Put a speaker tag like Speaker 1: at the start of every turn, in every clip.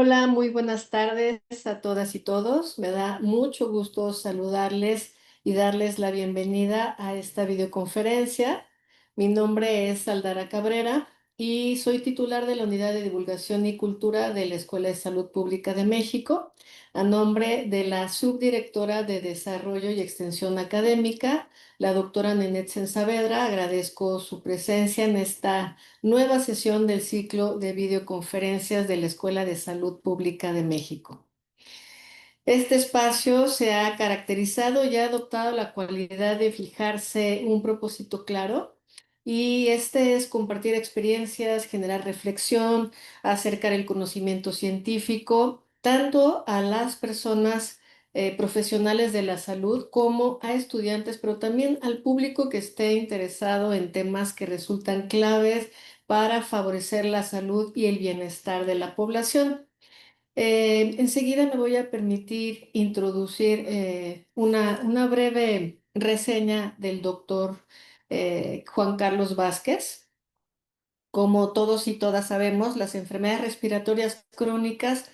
Speaker 1: Hola, muy buenas tardes a todas y todos. Me da mucho gusto saludarles y darles la bienvenida a esta videoconferencia. Mi nombre es Aldara Cabrera y soy titular de la Unidad de Divulgación y Cultura de la Escuela de Salud Pública de México, a nombre de la subdirectora de Desarrollo y Extensión Académica, la doctora Nenet Saavedra. Agradezco su presencia en esta nueva sesión del ciclo de videoconferencias de la Escuela de Salud Pública de México. Este espacio se ha caracterizado y ha adoptado la cualidad de fijarse un propósito claro, y este es compartir experiencias, generar reflexión, acercar el conocimiento científico, tanto a las personas profesionales de la salud como a estudiantes, pero también al público que esté interesado en temas que resultan claves para favorecer la salud y el bienestar de la población. Enseguida me voy a permitir introducir una breve reseña del doctor Juan Carlos Vázquez. Como todos y todas sabemos, las enfermedades respiratorias crónicas,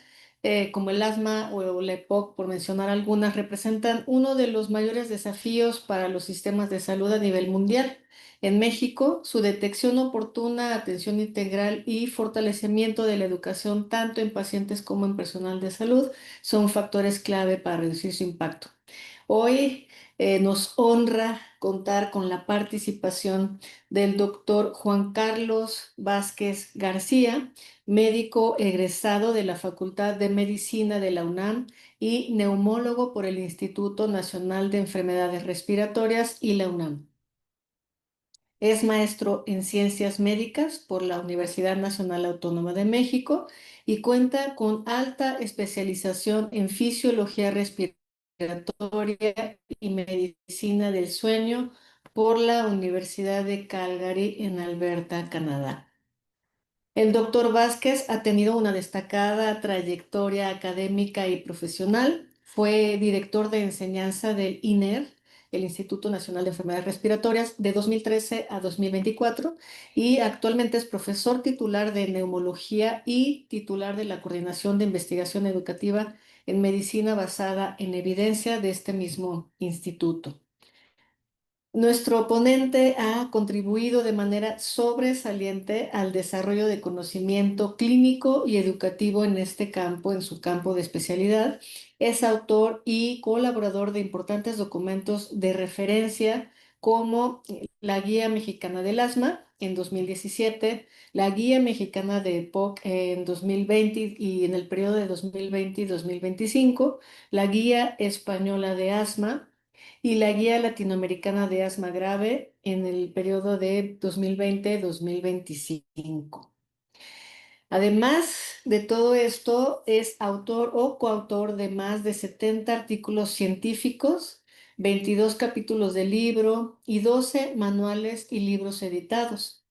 Speaker 1: como el asma o la EPOC, por mencionar algunas, representan uno de los mayores desafíos para los sistemas de salud a nivel mundial. En México, su detección oportuna, atención integral y fortalecimiento de la educación, tanto en pacientes como en personal de salud, son factores clave para reducir su impacto. Hoy nos honra contar con la participación del doctor Juan Carlos Vázquez García, médico egresado de la Facultad de Medicina de la UNAM y neumólogo por el Instituto Nacional de Enfermedades Respiratorias y la UNAM. Es maestro en Ciencias Médicas por la Universidad Nacional Autónoma de México y cuenta con alta especialización en fisiología respiratoria y medicina del sueño por la Universidad de Calgary en Alberta, Canadá. El doctor Vázquez ha tenido una destacada trayectoria académica y profesional. Fue director de enseñanza del INER, el Instituto Nacional de Enfermedades Respiratorias, de 2013 a 2024, y actualmente es profesor titular de neumología y titular de la Coordinación de Investigación Educativa en Medicina Basada en Evidencia de este mismo instituto. Nuestro ponente ha contribuido de manera sobresaliente al desarrollo de conocimiento clínico y educativo en este campo, en su campo de especialidad. Es autor y colaborador de importantes documentos de referencia como la Guía Mexicana del Asma en 2017, la Guía Mexicana de EPOC en 2020 y en el periodo de 2020 y 2025, la Guía Española de Asma y la Guía Latinoamericana de Asma Grave en el periodo de 2020-2025. Además de todo esto, es autor o coautor de más de 70 artículos científicos, 22 capítulos de libro y 12 manuales y libros editados.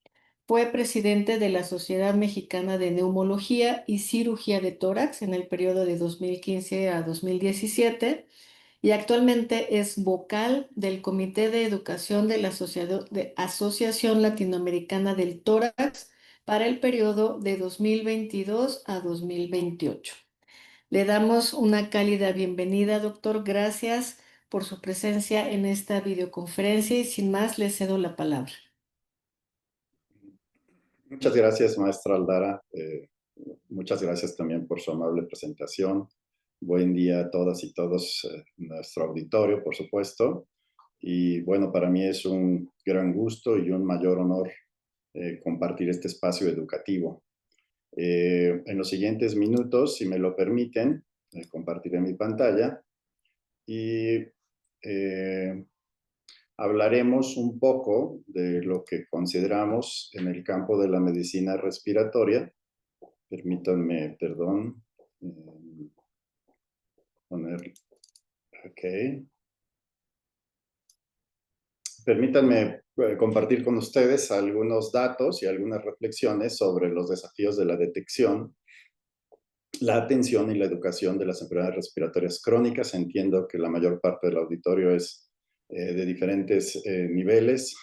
Speaker 1: Fue presidente de la Sociedad Mexicana de Neumología y Cirugía de Tórax en el periodo de 2015 a 2017 y actualmente es vocal del Comité de Educación de la Asociación Latinoamericana del Tórax para el periodo de 2022 a 2028. Le damos una cálida bienvenida, doctor. Gracias por su presencia en esta videoconferencia y sin más le cedo la palabra.
Speaker 2: Muchas gracias, maestra Aldara. Muchas gracias también por su amable presentación. Buen día a todas y todos, nuestro auditorio, por supuesto. Y bueno, para mí es un gran gusto y un mayor honor compartir este espacio educativo. En los siguientes minutos, si me lo permiten, compartiré mi pantalla y hablaremos un poco de lo que consideramos en el campo de la medicina respiratoria. Permítanme, perdón, poner, ok. Permítanme compartir con ustedes algunos datos y algunas reflexiones sobre los desafíos de la detección, la atención y la educación de las enfermedades respiratorias crónicas. Entiendo que la mayor parte del auditorio es de diferentes niveles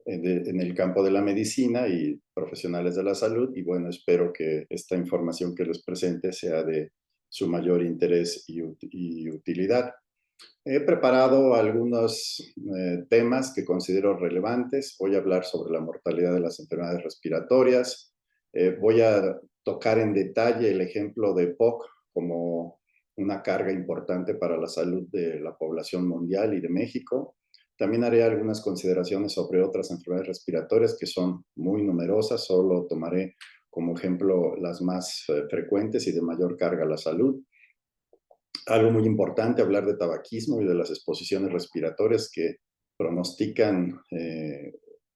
Speaker 2: en el campo de la medicina y profesionales de la salud. Y bueno, espero que esta información que les presente sea de su mayor interés y utilidad. He preparado algunos temas que considero relevantes. Voy a hablar sobre la mortalidad de las enfermedades respiratorias. Voy a tocar en detalle el ejemplo de POC como una carga importante para la salud de la población mundial y de México. También haré algunas consideraciones sobre otras enfermedades respiratorias que son muy numerosas. Solo tomaré como ejemplo las más frecuentes y de mayor carga a la salud. Algo muy importante, hablar de tabaquismo y de las exposiciones respiratorias que pronostican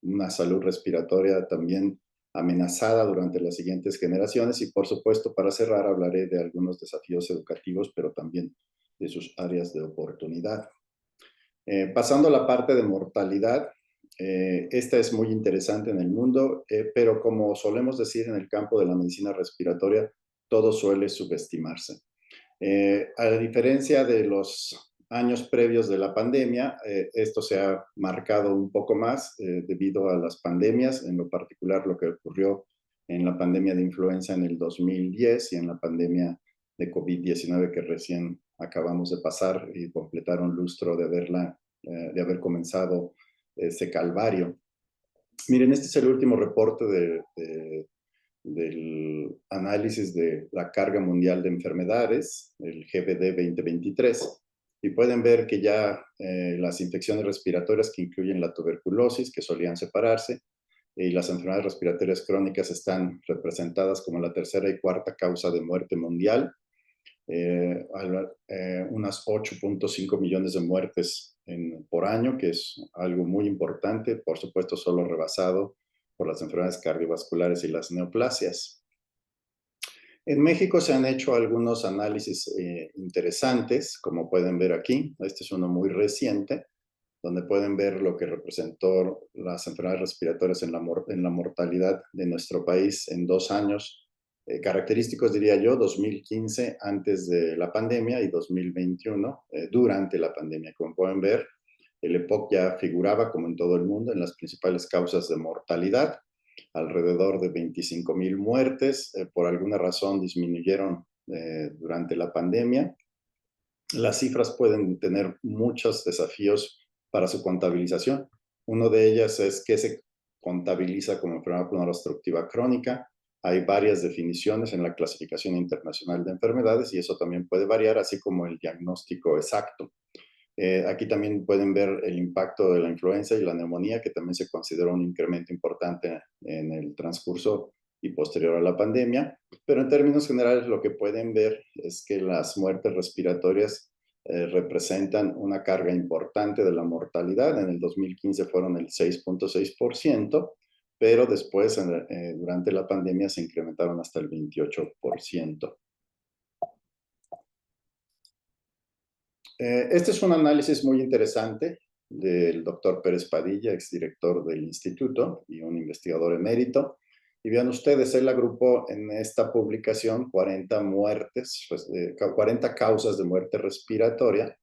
Speaker 2: una salud respiratoria también amenazada durante las siguientes generaciones. Y por supuesto, para cerrar, hablaré de algunos desafíos educativos, pero también de sus áreas de oportunidad. Pasando a la parte de mortalidad, esta es muy interesante en el mundo, pero como solemos decir en el campo de la medicina respiratoria, todo suele subestimarse. A diferencia de los años previos de la pandemia, esto se ha marcado un poco más debido a las pandemias, en lo particular lo que ocurrió en la pandemia de influenza en el 2010 y en la pandemia de COVID-19 que recién acabamos de pasar y completar un lustro de haber comenzado ese calvario. Miren, este es el último reporte del análisis de la carga mundial de enfermedades, el GBD 2023, y pueden ver que ya las infecciones respiratorias que incluyen la tuberculosis, que solían separarse, y las enfermedades respiratorias crónicas están representadas como la tercera y cuarta causa de muerte mundial, unas 8.5 millones de muertes por año, que es algo muy importante, por supuesto solo rebasado por las enfermedades cardiovasculares y las neoplasias. En México se han hecho algunos análisis interesantes, como pueden ver aquí. Este es uno muy reciente, donde pueden ver lo que representó las enfermedades respiratorias en la mortalidad de nuestro país en 2 años característicos, diría yo, 2015 antes de la pandemia y 2021 durante la pandemia. Como pueden ver, el EPOC ya figuraba, como en todo el mundo, en las principales causas de mortalidad, alrededor de 25,000 muertes. Por alguna razón disminuyeron durante la pandemia. Las cifras pueden tener muchos desafíos para su contabilización. Uno de ellas es qué se contabiliza como enfermedad pulmonar obstructiva crónica. Hay varias definiciones en la clasificación internacional de enfermedades y eso también puede variar, así como el diagnóstico exacto. Aquí también pueden ver el impacto de la influenza y la neumonía, que también se considera un incremento importante en el transcurso y posterior a la pandemia. Pero en términos generales, lo que pueden ver es que las muertes respiratorias representan una carga importante de la mortalidad. En el 2015 fueron el 6.6%, pero después, durante la pandemia, se incrementaron hasta el 28%. Este es un análisis muy interesante del doctor Pérez Padilla, exdirector del instituto y un investigador emérito. Y vean ustedes, él agrupó en esta publicación 40 muertes, 40 causas de muerte respiratoria,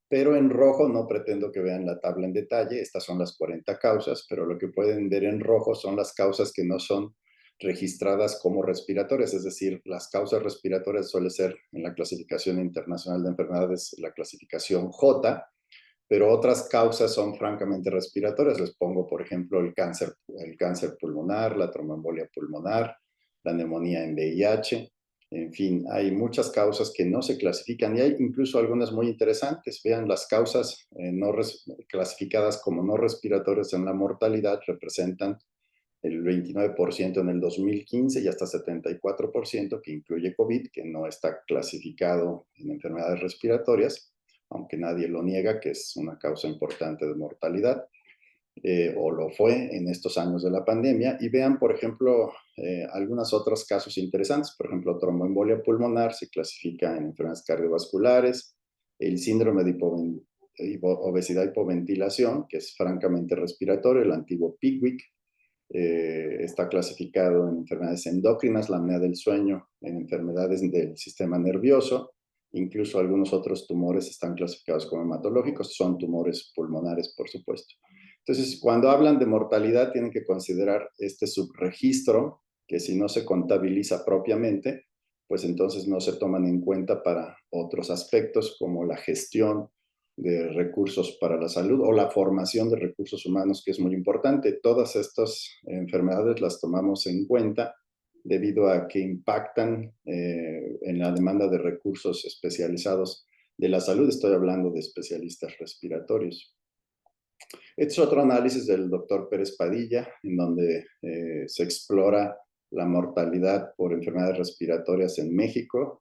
Speaker 2: pero en rojo no pretendo que vean la tabla en detalle, estas son las 40 causas, pero lo que pueden ver en rojo son las causas que no son registradas como respiratorias, es decir, las causas respiratorias suele ser en la clasificación internacional de enfermedades, la clasificación J, pero otras causas son francamente respiratorias. Les pongo, por ejemplo, el cáncer pulmonar, la tromboembolia pulmonar, la neumonía en VIH. En fin, hay muchas causas que no se clasifican y hay incluso algunas muy interesantes. Vean, las causas clasificadas como no respiratorias en la mortalidad representan el 29% en el 2015 y hasta 74% que incluye COVID, que no está clasificado en enfermedades respiratorias, aunque nadie lo niega, que es una causa importante de mortalidad, o lo fue en estos años de la pandemia. Y vean, por ejemplo, algunos otros casos interesantes. Por ejemplo, tromboembolia pulmonar se clasifica en enfermedades cardiovasculares, el síndrome de obesidad hipoventilación, que es francamente respiratorio, el antiguo PICWIC, está clasificado en enfermedades endócrinas, la apnea del sueño, en enfermedades del sistema nervioso, incluso algunos otros tumores están clasificados como hematológicos, son tumores pulmonares, por supuesto. Entonces, cuando hablan de mortalidad, tienen que considerar este subregistro, que si no se contabiliza propiamente, pues entonces no se toman en cuenta para otros aspectos como la gestión de recursos para la salud o la formación de recursos humanos, que es muy importante. Todas estas enfermedades las tomamos en cuenta debido a que impactan en la demanda de recursos especializados de la salud. Estoy hablando de especialistas respiratorios. Este es otro análisis del doctor Pérez Padilla, en donde se explora la mortalidad por enfermedades respiratorias en México,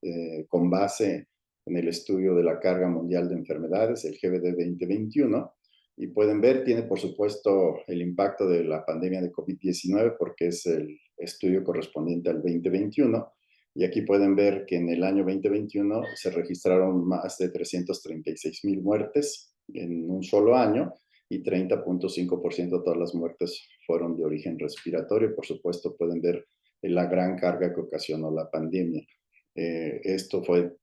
Speaker 2: con base en el estudio de la carga mundial de enfermedades, el GBD 2021. Y pueden ver, tiene por supuesto el impacto de la pandemia de COVID-19, porque es el estudio correspondiente al 2021. Y aquí pueden ver que en el año 2021 se registraron más de 336,000 muertes en un solo año, y 30.5% de todas las muertes fueron de origen respiratorio. Por supuesto, pueden ver la gran carga que ocasionó la pandemia. Esto fue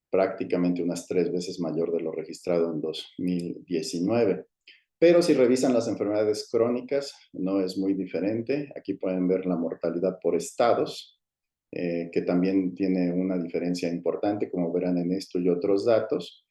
Speaker 2: prácticamente unas 3 veces mayor de lo registrado en 2019. Pero si revisan las enfermedades crónicas, no es muy diferente. Aquí pueden ver la mortalidad por estados, que también tiene una diferencia importante, como verán en esto y otros datos,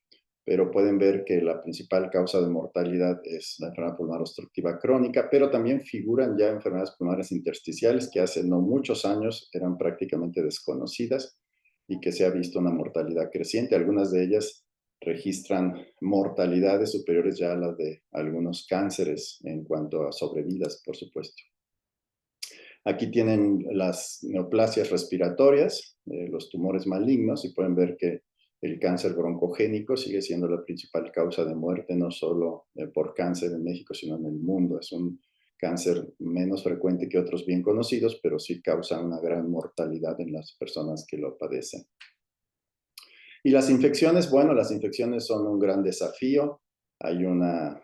Speaker 2: pero pueden ver que la principal causa de mortalidad es la enfermedad pulmonar obstructiva crónica, pero también figuran ya enfermedades pulmonares intersticiales que hace no muchos años eran prácticamente desconocidas y que se ha visto una mortalidad creciente. Algunas de ellas registran mortalidades superiores ya a las de algunos cánceres en cuanto a sobrevidas, por supuesto. Aquí tienen las neoplasias respiratorias, los tumores malignos, y pueden ver que el cáncer broncogénico sigue siendo la principal causa de muerte, no solo por cáncer en México, sino en el mundo. Es un cáncer menos frecuente que otros bien conocidos, pero sí causa una gran mortalidad en las personas que lo padecen. Y las infecciones, bueno, las infecciones son un gran desafío. Hay una,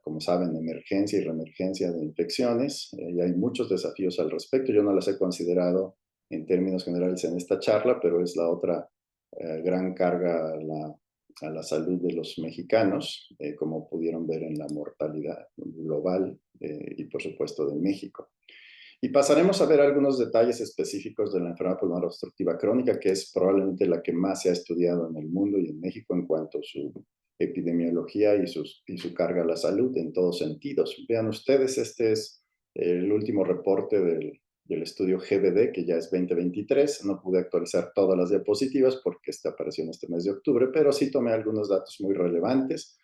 Speaker 2: como saben, emergencia y reemergencia de infecciones, y hay muchos desafíos al respecto. Yo no las he considerado en términos generales en esta charla, pero es la otra gran carga a la salud de los mexicanos, como pudieron ver en la mortalidad global y por supuesto de México. Y pasaremos a ver algunos detalles específicos de la enfermedad pulmonar obstructiva crónica, que es probablemente la que más se ha estudiado en el mundo y en México en cuanto a su epidemiología y su carga a la salud en todos sentidos. Vean ustedes, este es el último reporte del estudio GBD, que ya es 2023. No pude actualizar todas las diapositivas porque este apareció en este mes de octubre, pero sí tomé algunos datos muy relevantes.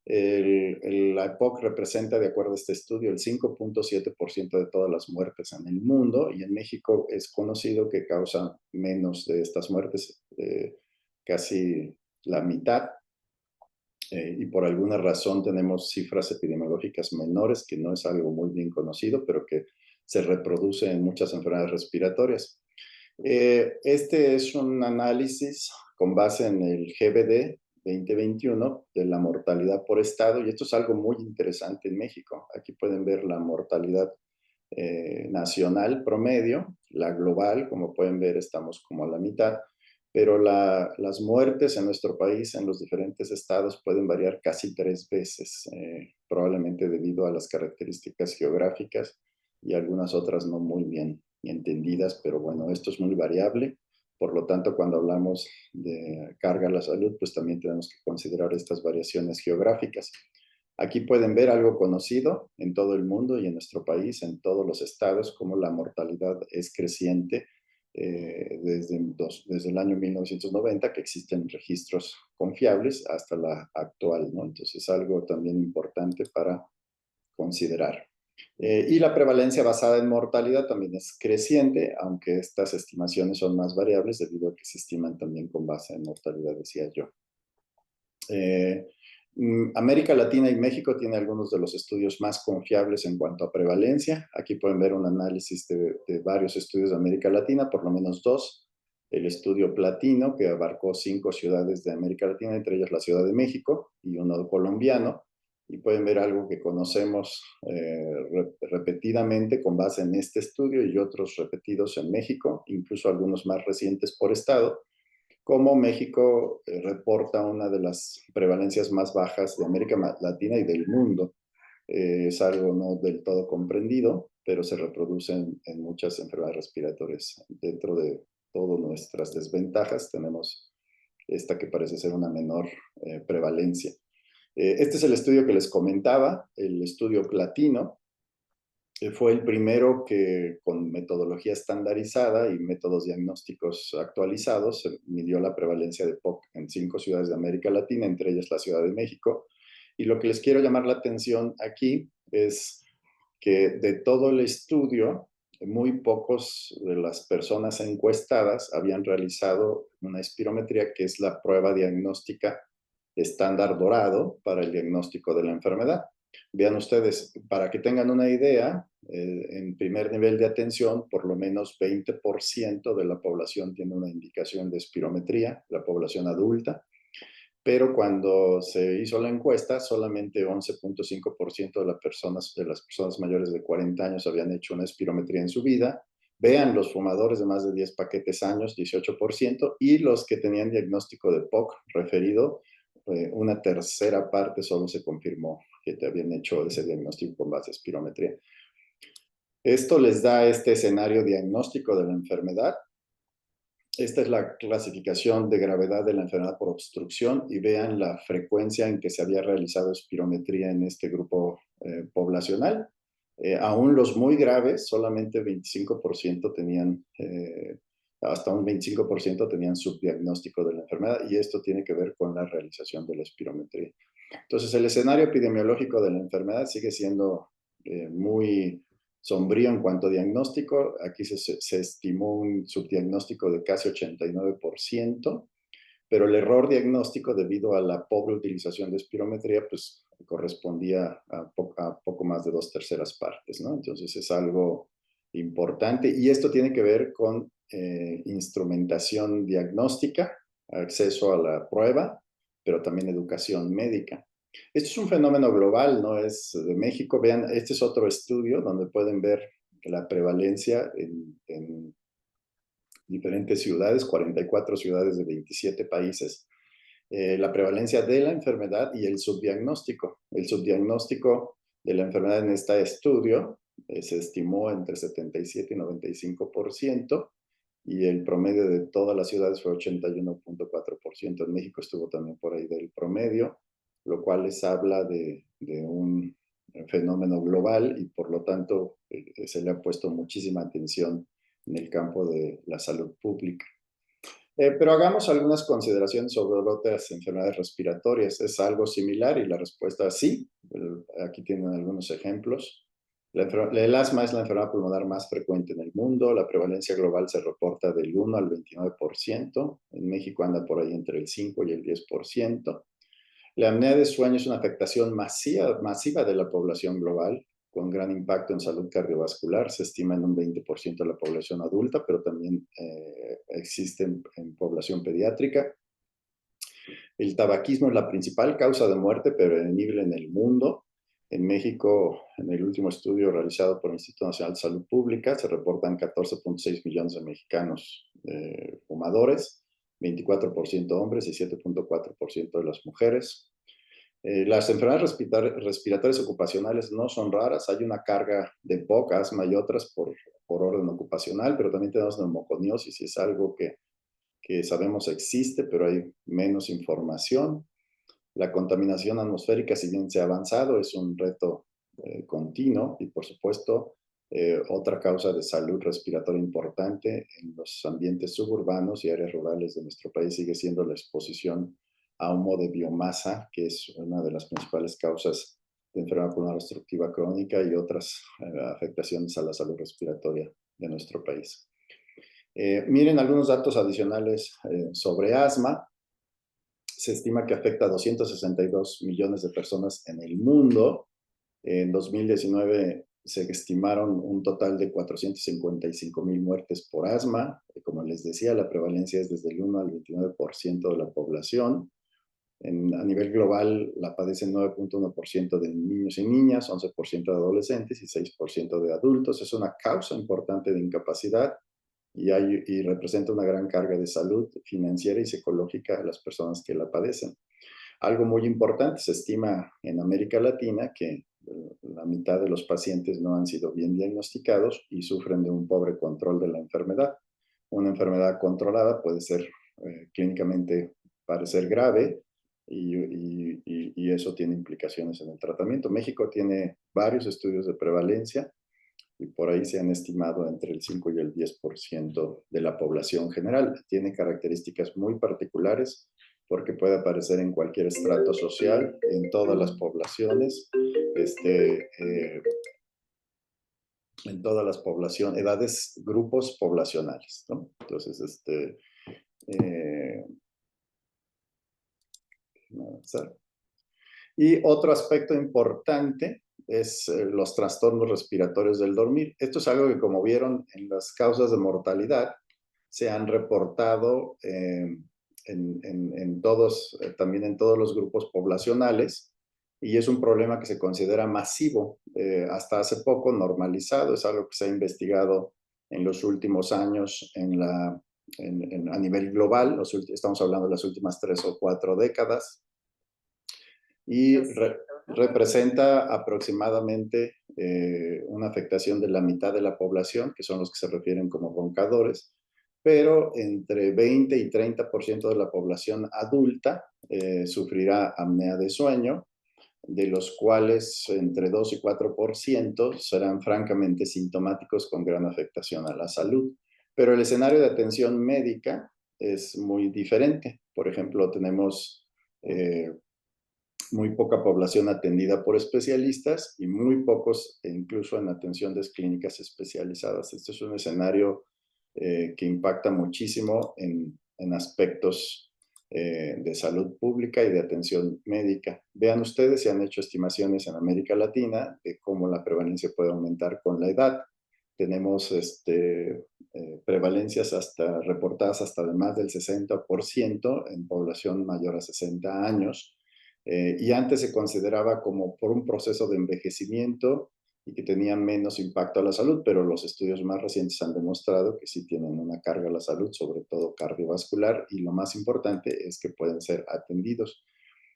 Speaker 2: La EPOC representa, de acuerdo a este estudio, el 5.7% de todas las muertes en el mundo, y en México es conocido que causa menos de estas muertes, casi la mitad, y por alguna razón tenemos cifras epidemiológicas menores, que no es algo muy bien conocido, pero que se reproduce en muchas enfermedades respiratorias. Este es un análisis con base en el GBD 2021 de la mortalidad por estado, y esto es algo muy interesante en México. Aquí pueden ver la mortalidad nacional promedio, la global, como pueden ver, estamos como a la mitad, pero las muertes en nuestro país, en los diferentes estados, pueden variar casi 3 veces, probablemente debido a las características geográficas y algunas otras no muy bien entendidas, pero bueno, esto es muy variable. Por lo tanto, cuando hablamos de carga a la salud, pues también tenemos que considerar estas variaciones geográficas. Aquí pueden ver algo conocido en todo el mundo y en nuestro país, en todos los estados, como la mortalidad es creciente desde el año 1990, que existen registros confiables, hasta la actual, ¿no? Entonces es algo también importante para considerar. Y la prevalencia basada en mortalidad también es creciente, aunque estas estimaciones son más variables debido a que se estiman también con base en mortalidad, decía yo. América Latina y México tienen algunos de los estudios más confiables en cuanto a prevalencia. Aquí pueden ver un análisis de varios estudios de América Latina, por lo menos 2. El estudio Platino, que abarcó 5 ciudades de América Latina, entre ellas la Ciudad de México, y uno colombiano. Y pueden ver algo que conocemos repetidamente con base en este estudio y otros repetidos en México, incluso algunos más recientes por estado, como México reporta una de las prevalencias más bajas de América Latina y del mundo Es algo no del todo comprendido, pero se reproduce en muchas enfermedades respiratorias. Dentro de todas nuestras desventajas tenemos esta que parece ser una menor prevalencia. Este es el estudio que les comentaba, el estudio platino. Fue el primero que con metodología estandarizada y métodos diagnósticos actualizados midió la prevalencia de POC en 5 ciudades de América Latina, entre ellas la Ciudad de México. Y lo que les quiero llamar la atención aquí es que de todo el estudio, muy pocos de las personas encuestadas habían realizado una espirometría, que es la prueba diagnóstica estándar dorado para el diagnóstico de la enfermedad. Vean ustedes, para que tengan una idea, en primer nivel de atención, por lo menos 20% de la población tiene una indicación de espirometría, la población adulta, pero cuando se hizo la encuesta, solamente 11.5% de las personas mayores de 40 años habían hecho una espirometría en su vida. Vean, los fumadores de más de 10 paquetes años, 18%, y los que tenían diagnóstico de POC referido, una tercera parte solo se confirmó que te habían hecho ese diagnóstico con base a espirometría. Esto les da este escenario diagnóstico de la enfermedad. Esta es la clasificación de gravedad de la enfermedad por obstrucción y vean la frecuencia en que se había realizado espirometría en este grupo poblacional. Aún los muy graves, solamente 25% tenían, hasta un 25% tenían subdiagnóstico de la enfermedad, y esto tiene que ver con la realización de la espirometría. Entonces, el escenario epidemiológico de la enfermedad sigue siendo muy sombrío en cuanto a diagnóstico. Aquí se estimó un subdiagnóstico de casi 89%, pero el error diagnóstico, debido a la pobre utilización de espirometría, pues correspondía a poco más de 2/3 partes, ¿no? Entonces es algo importante, y esto tiene que ver con instrumentación diagnóstica, acceso a la prueba, pero también educación médica. Esto es un fenómeno global, no es de México. Vean, este es otro estudio donde pueden ver la prevalencia en diferentes ciudades, 44 ciudades de 27 países, la prevalencia de la enfermedad y el subdiagnóstico. El subdiagnóstico de la enfermedad en este estudio se estimó entre 77 y 95%, y el promedio de todas las ciudades fue 81.4%. En México estuvo también por ahí del promedio, lo cual les habla de un fenómeno global, y por lo tanto se le ha puesto muchísima atención en el campo de la salud pública. Pero hagamos algunas consideraciones sobre otras enfermedades respiratorias. ¿Es algo similar? Y la respuesta es sí. Aquí tienen algunos ejemplos. El asma es la enfermedad pulmonar más frecuente en el mundo. La prevalencia global se reporta del 1 al 29%. En México anda por ahí entre el 5 y el 10%. La apnea de sueño es una afectación masiva de la población global, con gran impacto en salud cardiovascular. Se estima en un 20% de la población adulta, pero también existe en población pediátrica. El tabaquismo es la principal causa de muerte prevenible en el mundo. En México, en el último estudio realizado por el Instituto Nacional de Salud Pública, se reportan 14.6 millones de mexicanos fumadores, 24% hombres y 7.4% de las mujeres. Las enfermedades respiratorias ocupacionales no son raras. Hay una carga de POC, asma y otras por orden ocupacional, pero también tenemos neumoconiosis, y es algo que sabemos existe, pero hay menos información. La contaminación atmosférica, si bien se ha avanzado, es un reto continuo, y por supuesto otra causa de salud respiratoria importante en los ambientes suburbanos y áreas rurales de nuestro país sigue siendo la exposición a humo de biomasa, que es una de las principales causas de enfermedad pulmonar obstructiva crónica y otras afectaciones a la salud respiratoria de nuestro país. Miren algunos datos adicionales sobre asma. Se estima que afecta a 262 millones de personas en el mundo. En 2019 se estimaron un total de 455,000 muertes por asma. Como les decía, la prevalencia es desde el 1 al 29% de la población. A nivel global la padecen 9.1% de niños y niñas, 11% de adolescentes y 6% de adultos. Es una causa importante de incapacidad y representa una gran carga de salud financiera y psicológica a las personas que la padecen. Algo muy importante, se estima en América Latina que la mitad de los pacientes no han sido bien diagnosticados y sufren de un pobre control de la enfermedad. Una enfermedad controlada puede ser clínicamente parecer grave y eso tiene implicaciones en el tratamiento. México tiene varios estudios de prevalencia y por ahí se han estimado entre el 5 y el 10% de la población general. Tiene características muy particulares porque puede aparecer en cualquier estrato social, en todas las poblaciones, en todas las poblaciones, edades, grupos poblacionales, ¿no? Entonces, eh, y otro aspecto importante es los trastornos respiratorios del dormir. Esto es algo que, como vieron en las causas de mortalidad, se han reportado todos, también en todos los grupos poblacionales, y es un problema que se considera masivo, hasta hace poco normalizado, es algo que se ha investigado en los últimos años a nivel global, estamos hablando de las últimas 3 o 4 décadas, y representa aproximadamente una afectación de la mitad de la población, que son los que se refieren como roncadores, pero entre 20 y 30% de la población adulta sufrirá apnea de sueño, de los cuales entre 2 y 4% serán francamente sintomáticos con gran afectación a la salud. Pero el escenario de atención médica es muy diferente. Por ejemplo, tenemos muy poca población atendida por especialistas y muy pocos incluso en atenciones clínicas especializadas. Este es un escenario que impacta muchísimo en aspectos de salud pública y de atención médica. Vean ustedes, se han hecho estimaciones en América Latina de cómo la prevalencia puede aumentar con la edad. Tenemos prevalencias reportadas hasta de más del 60% en población mayor a 60 años. Y antes se consideraba como por un proceso de envejecimiento y que tenían menos impacto a la salud, pero los estudios más recientes han demostrado que sí tienen una carga a la salud, sobre todo cardiovascular, y lo más importante es que pueden ser atendidos.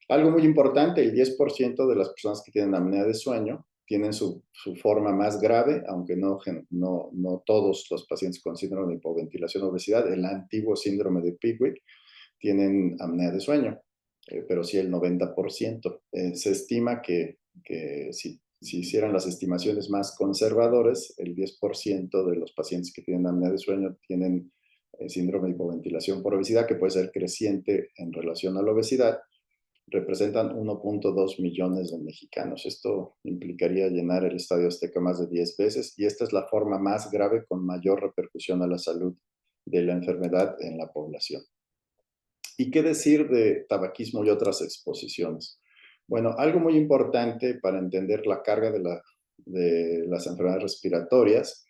Speaker 2: Algo muy importante, el 10% de las personas que tienen apnea de sueño tienen su forma más grave, aunque no todos los pacientes con síndrome de hipoventilación o obesidad, el antiguo síndrome de Pickwick, tienen apnea de sueño, pero sí el 90%. Se estima que si hicieran las estimaciones más conservadoras, el 10% de los pacientes que tienen apnea de sueño tienen síndrome de hipoventilación por obesidad, que puede ser creciente en relación a la obesidad. Representan 1.2 millones de mexicanos. Esto implicaría llenar el Estadio Azteca más de 10 veces, y esta es la forma más grave con mayor repercusión a la salud de la enfermedad en la población. ¿Y qué decir de tabaquismo y otras exposiciones? Bueno, algo muy importante para entender la carga de las enfermedades respiratorias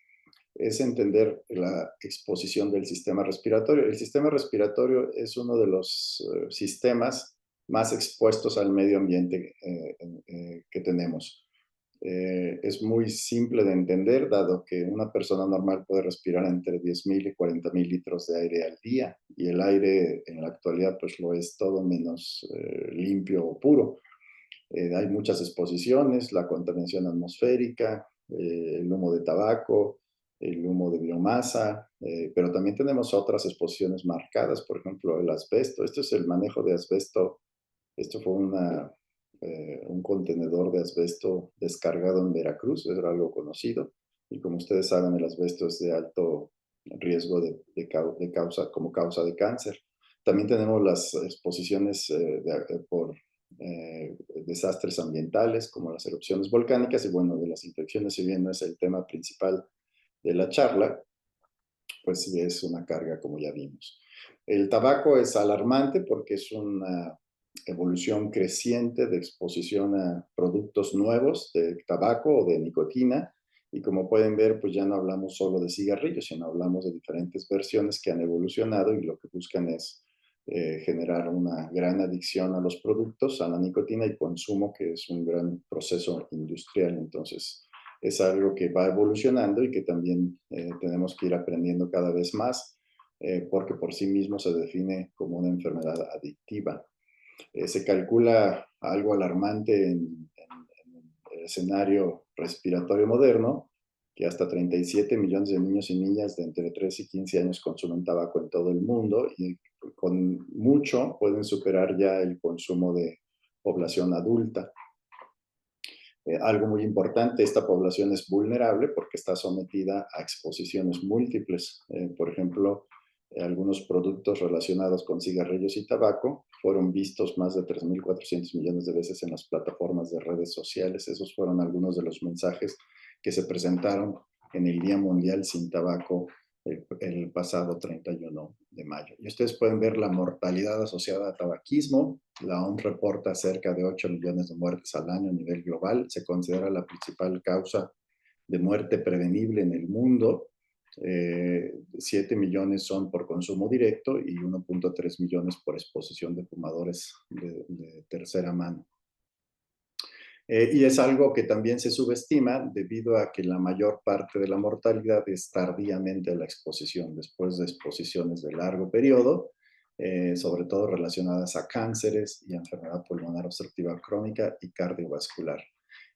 Speaker 2: es entender la exposición del sistema respiratorio. El sistema respiratorio es uno de los sistemas más expuestos al medio ambiente que tenemos. Es muy simple de entender, dado que una persona normal puede respirar entre 10.000 y 40.000 litros de aire al día, y el aire en la actualidad pues lo es todo menos limpio o puro. Hay muchas exposiciones, la contaminación atmosférica, el humo de tabaco, el humo de biomasa, pero también tenemos otras exposiciones marcadas, por ejemplo, el asbesto. Esto es el manejo de asbesto. Esto fue un contenedor de asbesto descargado en Veracruz, era algo conocido, y como ustedes saben, el asbesto es de alto riesgo como causa de cáncer. También tenemos las exposiciones por desastres ambientales, como las erupciones volcánicas, y bueno, de las infecciones, si bien no es el tema principal de la charla, pues sí es una carga, como ya vimos. El tabaco es alarmante porque es una evolución creciente de exposición a productos nuevos de tabaco o de nicotina, y como pueden ver, pues ya no hablamos solo de cigarrillos, sino hablamos de diferentes versiones que han evolucionado y lo que buscan es generar una gran adicción a los productos, a la nicotina y consumo, que es un gran proceso industrial. Entonces, es algo que va evolucionando y que también tenemos que ir aprendiendo cada vez más, porque por sí mismo se define como una enfermedad adictiva. Se calcula algo alarmante escenario respiratorio moderno, que hasta 37 millones de niños y niñas de entre 3 y 15 años consumen tabaco en todo el mundo y con mucho pueden superar ya el consumo de población adulta. Algo muy importante, esta población es vulnerable porque está sometida a exposiciones múltiples. Por ejemplo, algunos productos relacionados con cigarrillos y tabaco fueron vistos más de 3.400 millones de veces en las plataformas de redes sociales. Esos fueron algunos de los mensajes que se presentaron en el Día Mundial Sin Tabaco el pasado 31 de mayo. Y ustedes pueden ver la mortalidad asociada a tabaquismo. La OMS reporta cerca de 8 millones de muertes al año a nivel global. Se considera la principal causa de muerte prevenible en el mundo. 7 millones son por consumo directo y 1.3 millones por exposición de fumadores de tercera mano. Y es algo que también se subestima debido a que la mayor parte de la mortalidad es tardíamente la exposición, después de exposiciones de largo periodo, sobre todo relacionadas a cánceres y enfermedad pulmonar obstructiva crónica y cardiovascular.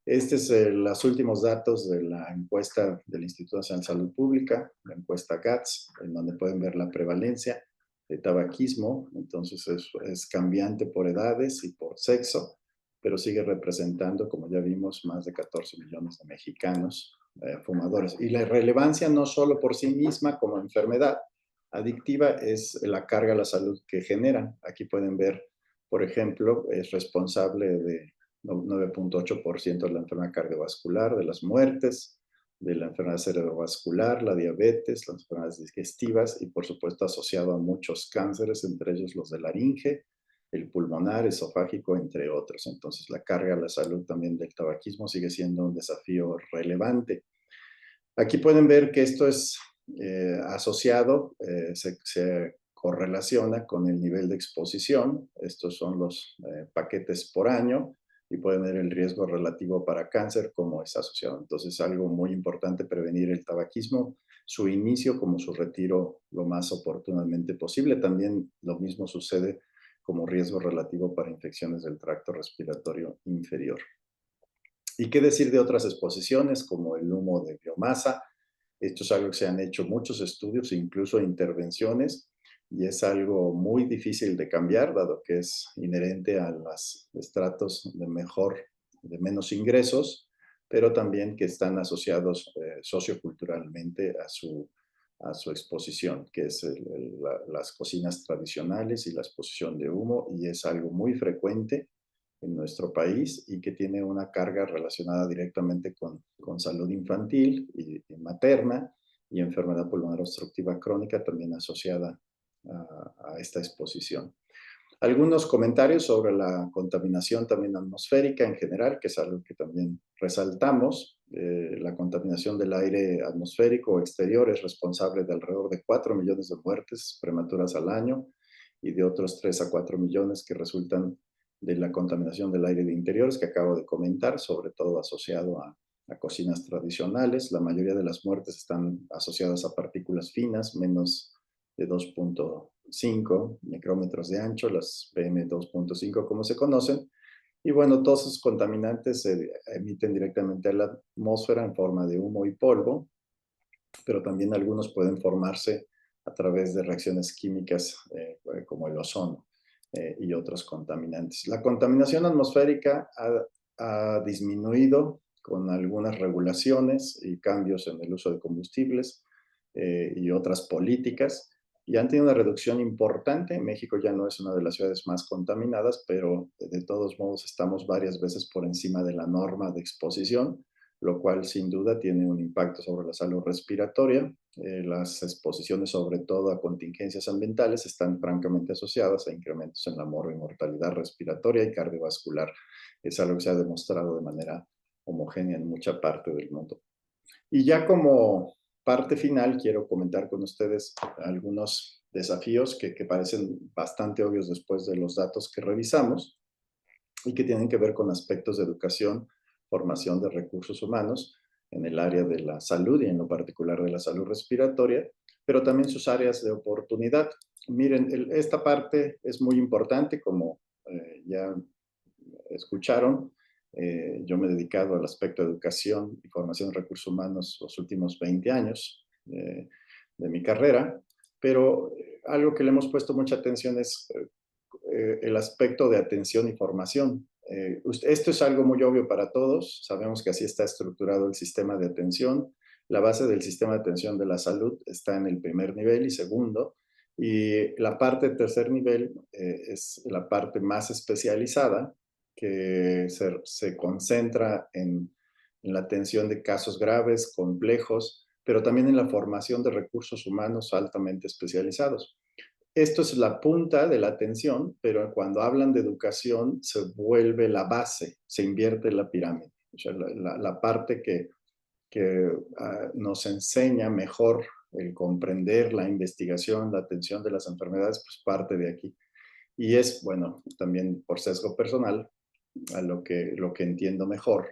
Speaker 2: Estos son los últimos datos de la encuesta del Instituto Nacional de Salud Pública, la encuesta GATS, en donde pueden ver la prevalencia de tabaquismo. Entonces es cambiante por edades y por sexo, pero sigue representando, como ya vimos, más de 14 millones de mexicanos fumadores. Y la relevancia no solo por sí misma como enfermedad adictiva, es la carga a la salud que generan. Aquí pueden ver, por ejemplo, es responsable de 9.8% de la enfermedad cardiovascular, de las muertes, de la enfermedad cerebrovascular, la diabetes, las enfermedades digestivas y, por supuesto, asociado a muchos cánceres, entre ellos los de laringe, el pulmonar, esofágico, entre otros. Entonces, la carga a la salud también del tabaquismo sigue siendo un desafío relevante. Aquí pueden ver que esto es asociado, se correlaciona con el nivel de exposición. Estos son los paquetes por año y pueden ver el riesgo relativo para cáncer, cómo es asociado. Entonces, algo muy importante prevenir el tabaquismo, su inicio como su retiro lo más oportunamente posible. También lo mismo sucede como riesgo relativo para infecciones del tracto respiratorio inferior. ¿Y qué decir de otras exposiciones como el humo de biomasa? Esto es algo que se han hecho muchos estudios, incluso intervenciones, y es algo muy difícil de cambiar, dado que es inherente a los estratos de menos ingresos, pero también que están asociados socioculturalmente a su exposición, que es las cocinas tradicionales y la exposición de humo, y es algo muy frecuente en nuestro país y que tiene una carga relacionada directamente con salud infantil y materna y enfermedad pulmonar obstructiva crónica también asociada a esta exposición. Algunos comentarios sobre la contaminación también atmosférica en general, que es algo que también resaltamos. La contaminación del aire atmosférico o exterior es responsable de alrededor de 4 millones de muertes prematuras al año y de otros 3 a 4 millones que resultan de la contaminación del aire de interiores que acabo de comentar, sobre todo asociado a cocinas tradicionales. La mayoría de las muertes están asociadas a partículas finas, menos de 2.5 micrómetros de ancho, las PM2.5 como se conocen. Y bueno, todos esos contaminantes se emiten directamente a la atmósfera en forma de humo y polvo, pero también algunos pueden formarse a través de reacciones químicas como el ozono y otros contaminantes. La contaminación atmosférica ha disminuido con algunas regulaciones y cambios en el uso de combustibles y otras políticas, y han tenido una reducción importante. México ya no es una de las ciudades más contaminadas, pero de todos modos estamos varias veces por encima de la norma de exposición, lo cual sin duda tiene un impacto sobre la salud respiratoria. Las exposiciones, sobre todo a contingencias ambientales, están francamente asociadas a incrementos en la mortalidad respiratoria y cardiovascular. Es algo que se ha demostrado de manera homogénea en mucha parte del mundo. Y ya como parte final, quiero comentar con ustedes algunos desafíos que parecen bastante obvios después de los datos que revisamos y que tienen que ver con aspectos de educación, formación de recursos humanos en el área de la salud y en lo particular de la salud respiratoria, pero también sus áreas de oportunidad. Miren, esta parte es muy importante, como ya escucharon. Yo me he dedicado al aspecto de educación y formación en recursos humanos los últimos 20 años de mi carrera, pero algo que le hemos puesto mucha atención es el aspecto de atención y formación. Esto es algo muy obvio para todos, sabemos que así está estructurado el sistema de atención. La base del sistema de atención de la salud está en el primer nivel y segundo, y la parte de tercer nivel es la parte más especializada, que se concentra en la atención de casos graves, complejos, pero también en la formación de recursos humanos altamente especializados. Esto es la punta de la atención, pero cuando hablan de educación se vuelve la base, se invierte la pirámide. O sea, la parte que nos enseña mejor el comprender la investigación, la atención de las enfermedades, pues parte de aquí. Y es, bueno, también por sesgo personal, a lo que entiendo mejor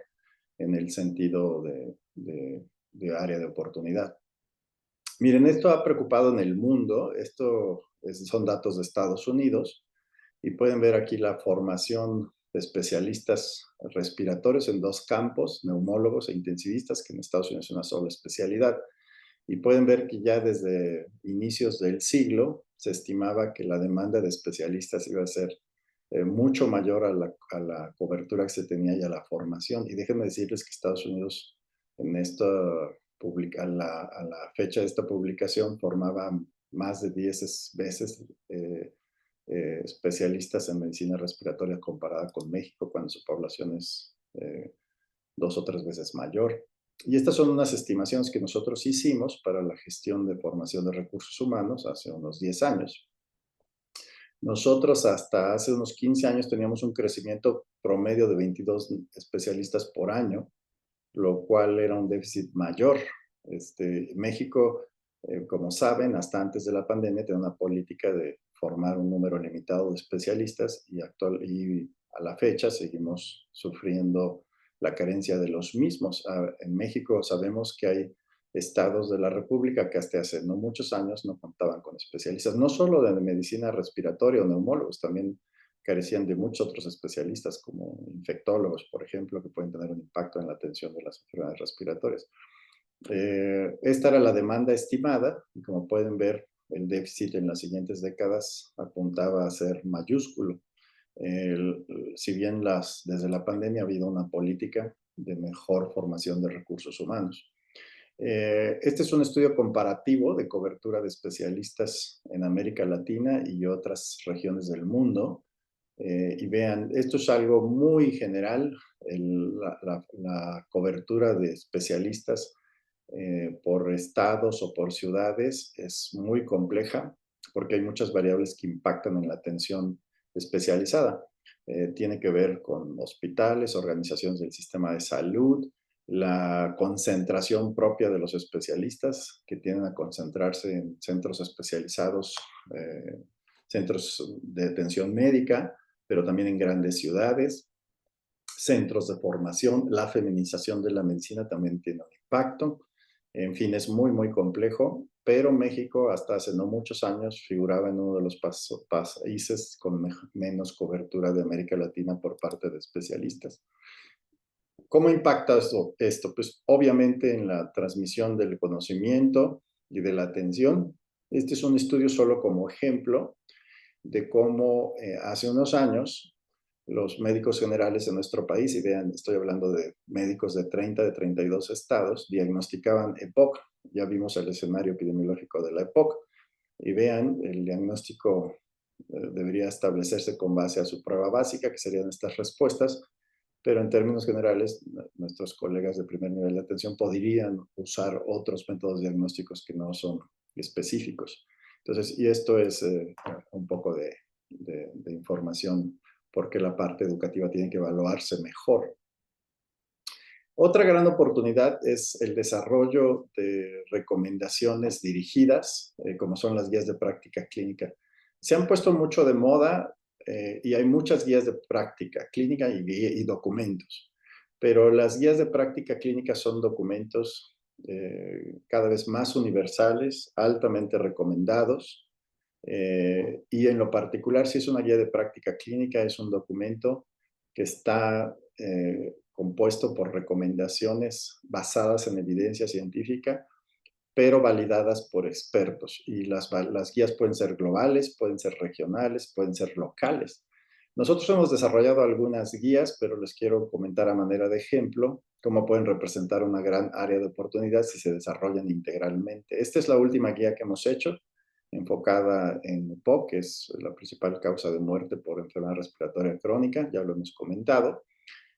Speaker 2: en el sentido de área de oportunidad. Miren, esto ha preocupado en el mundo, son datos de Estados Unidos, y pueden ver aquí la formación de especialistas respiratorios en dos campos, neumólogos e intensivistas, que en Estados Unidos es una sola especialidad. Y pueden ver que ya desde inicios del siglo se estimaba que la demanda de especialistas iba a ser mucho mayor a la cobertura que se tenía y a la formación. Y déjenme decirles que Estados Unidos en esta a la fecha de esta publicación formaba más de 10 veces especialistas en medicina respiratoria comparada con México, cuando su población es 2 o 3 veces mayor. Y estas son unas estimaciones que nosotros hicimos para la gestión de formación de recursos humanos hace unos 10 años. Nosotros hasta hace unos 15 años teníamos un crecimiento promedio de 22 especialistas por año, lo cual era un déficit mayor. México, como saben, hasta antes de la pandemia tenía una política de formar un número limitado de especialistas y a la fecha seguimos sufriendo la carencia de los mismos. En México sabemos que hay estados de la República que hasta hace no muchos años no contaban con especialistas, no solo de medicina respiratoria o neumólogos, también carecían de muchos otros especialistas como infectólogos, por ejemplo, que pueden tener un impacto en la atención de las enfermedades respiratorias. Esta era la demanda estimada y como pueden ver, el déficit en las siguientes décadas apuntaba a ser mayúsculo. Si bien desde la pandemia ha habido una política de mejor formación de recursos humanos. Este es un estudio comparativo de cobertura de especialistas en América Latina y otras regiones del mundo. Y vean, esto es algo muy general, la cobertura de especialistas por estados o por ciudades es muy compleja porque hay muchas variables que impactan en la atención especializada. Tiene que ver con hospitales, organizaciones del sistema de salud, la concentración propia de los especialistas que tienden a concentrarse en centros especializados, centros de atención médica, pero también en grandes ciudades, centros de formación, la feminización de la medicina también tiene un impacto. En fin, es muy, muy complejo, pero México hasta hace no muchos años figuraba en uno de los países con menos cobertura de América Latina por parte de especialistas. ¿Cómo impacta esto? Pues obviamente en la transmisión del conocimiento y de la atención. Este es un estudio solo como ejemplo de cómo hace unos años los médicos generales en nuestro país, y vean, estoy hablando de médicos de 32 estados, diagnosticaban EPOC. Ya vimos el escenario epidemiológico de la EPOC. Y vean, el diagnóstico debería establecerse con base a su prueba básica, que serían estas respuestas, pero en términos generales, nuestros colegas de primer nivel de atención podrían usar otros métodos diagnósticos que no son específicos. Entonces, y esto es un poco de información porque la parte educativa tiene que evaluarse mejor. Otra gran oportunidad es el desarrollo de recomendaciones dirigidas, como son las guías de práctica clínica. Se han puesto mucho de moda y hay muchas guías de práctica clínica y documentos, pero las guías de práctica clínica son documentos cada vez más universales, altamente recomendados, y en lo particular, si es una guía de práctica clínica, es un documento que está compuesto por recomendaciones basadas en evidencia científica, pero validadas por expertos. Y las guías pueden ser globales, pueden ser regionales, pueden ser locales. Nosotros hemos desarrollado algunas guías, pero les quiero comentar a manera de ejemplo cómo pueden representar una gran área de oportunidad si se desarrollan integralmente. Esta es la última guía que hemos hecho, enfocada en EPOC, que es la principal causa de muerte por enfermedad respiratoria crónica, ya lo hemos comentado.